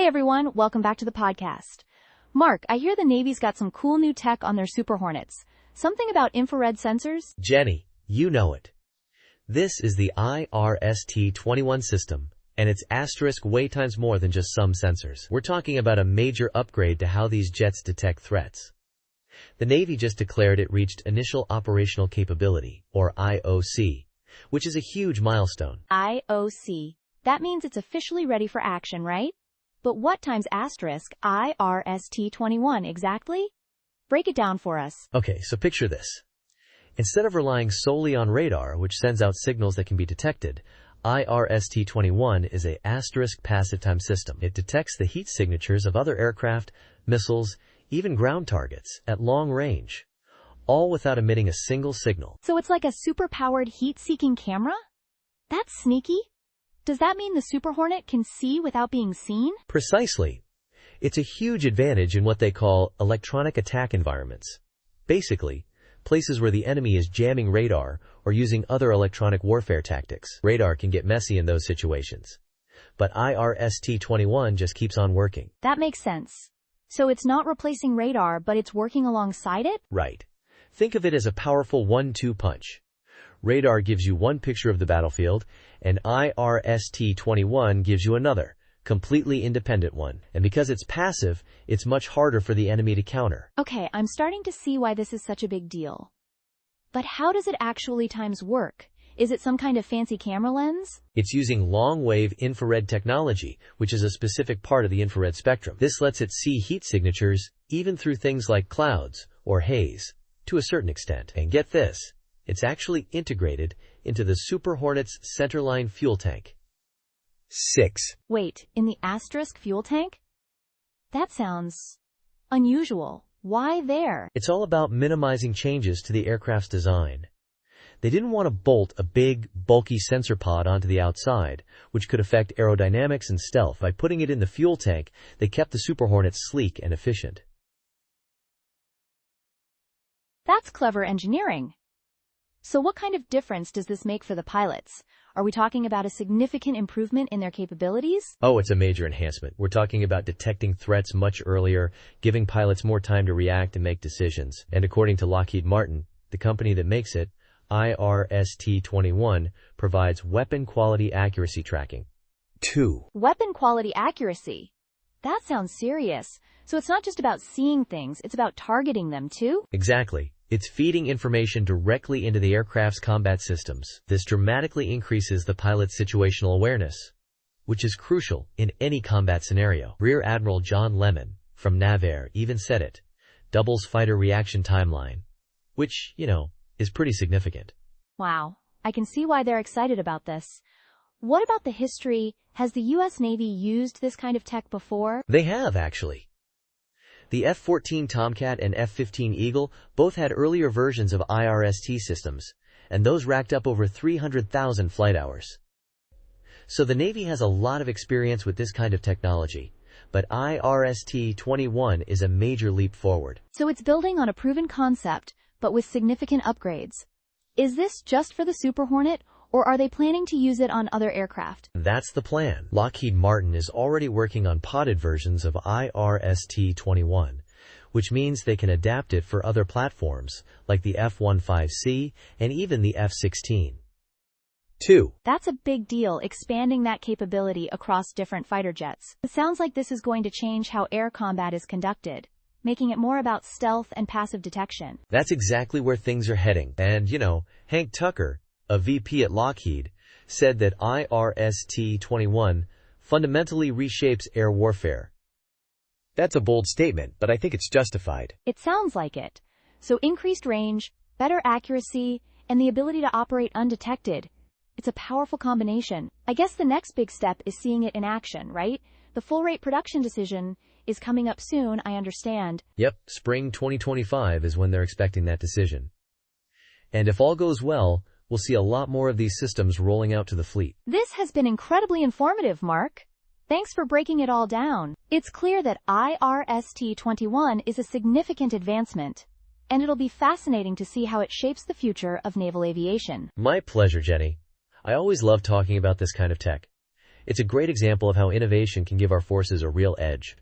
everyone, welcome back to the podcast. Mark, I hear the Navy's got some cool new tech on their Super Hornets. Something about infrared sensors? Jenny, you know it. This is the IRST21 system, and it's asterisk way times more than just some sensors. We're talking about a major upgrade to how these jets detect threats. The Navy just declared it reached Initial Operational Capability, or IOC, which is a huge milestone. IOC. That means it's officially ready for action, right? But what times asterisk IRST21 exactly? Break it down for us. Okay, so picture this. Instead of relying solely on radar, which sends out signals that can be detected, IRST21 is a asterisk passive time system. It detects the heat signatures of other aircraft, missiles, even ground targets at long range, all without emitting a single signal. So it's like a super-powered heat-seeking camera? That's sneaky. Does that mean the Super Hornet can see without being seen? Precisely. It's a huge advantage in what they call electronic attack environments. Basically, places where the enemy is jamming radar or using other electronic warfare tactics. Radar can get messy in those situations. But IRST21 just keeps on working. That makes sense. So it's not replacing radar, but it's working alongside it? Right. Think of it as a powerful 1-2 punch. Radar gives you one picture of the battlefield, and IRST21 gives you another, completely independent one. And because it's passive, it's much harder for the enemy to counter. Okay, I'm starting to see why this is such a big deal. But how does it actually times work? Is it some kind of fancy camera lens? It's using long-wave infrared technology, which is a specific part of the infrared spectrum. This lets it see heat signatures, even through things like clouds or haze, to a certain extent. And get this, it's actually integrated into the Super Hornet's centerline fuel tank. 6. Wait, in the asterisk fuel tank? That sounds unusual. Why there? It's all about minimizing changes to the aircraft's design. They didn't want to bolt a big, bulky sensor pod onto the outside, which could affect aerodynamics and stealth. By putting it in the fuel tank, they kept the Super Hornet sleek and efficient. That's clever engineering. So what kind of difference does this make for the pilots? Are we talking about a significant improvement in their capabilities? Oh, it's a major enhancement. We're talking about detecting threats much earlier, giving pilots more time to react and make decisions. And according to Lockheed Martin, the company that makes it, IRST21 provides weapon quality accuracy tracking. 2. Weapon quality accuracy? That sounds serious. So it's not just about seeing things, it's about targeting them too? Exactly. It's feeding information directly into the aircraft's combat systems. This dramatically increases the pilot's situational awareness, which is crucial in any combat scenario. Rear Admiral John Lemon from NavAir even said it, doubles fighter reaction timeline, which, is pretty significant. Wow, I can see why they're excited about this. What about the history? Has the U.S. Navy used this kind of tech before? They have, actually. The F-14 Tomcat and F-15 Eagle both had earlier versions of IRST systems, and those racked up over 300,000 flight hours. So the Navy has a lot of experience with this kind of technology, but IRST21 is a major leap forward. So it's building on a proven concept, but with significant upgrades. Is this just for the Super Hornet, or are they planning to use it on other aircraft? That's the plan. Lockheed Martin is already working on podded versions of IRST21, which means they can adapt it for other platforms, like the F-15C and even the F-16. 2. That's a big deal, expanding that capability across different fighter jets. It sounds like this is going to change how air combat is conducted, making it more about stealth and passive detection. That's exactly where things are heading. And, Hank Tucker, a VP at Lockheed, said that IRST21 fundamentally reshapes air warfare. That's a bold statement, but I think it's justified. It sounds like it. So increased range, better accuracy, and the ability to operate undetected. It's a powerful combination. I guess the next big step is seeing it in action, right? The full-rate production decision is coming up soon, I understand. Yep, spring 2025 is when they're expecting that decision. And if all goes well, we'll see a lot more of these systems rolling out to the fleet. This has been incredibly informative, Mark. Thanks for breaking it all down. It's clear that IRST21 is a significant advancement, and it'll be fascinating to see how it shapes the future of naval aviation. My pleasure, Jenny. I always love talking about this kind of tech. It's a great example of how innovation can give our forces a real edge.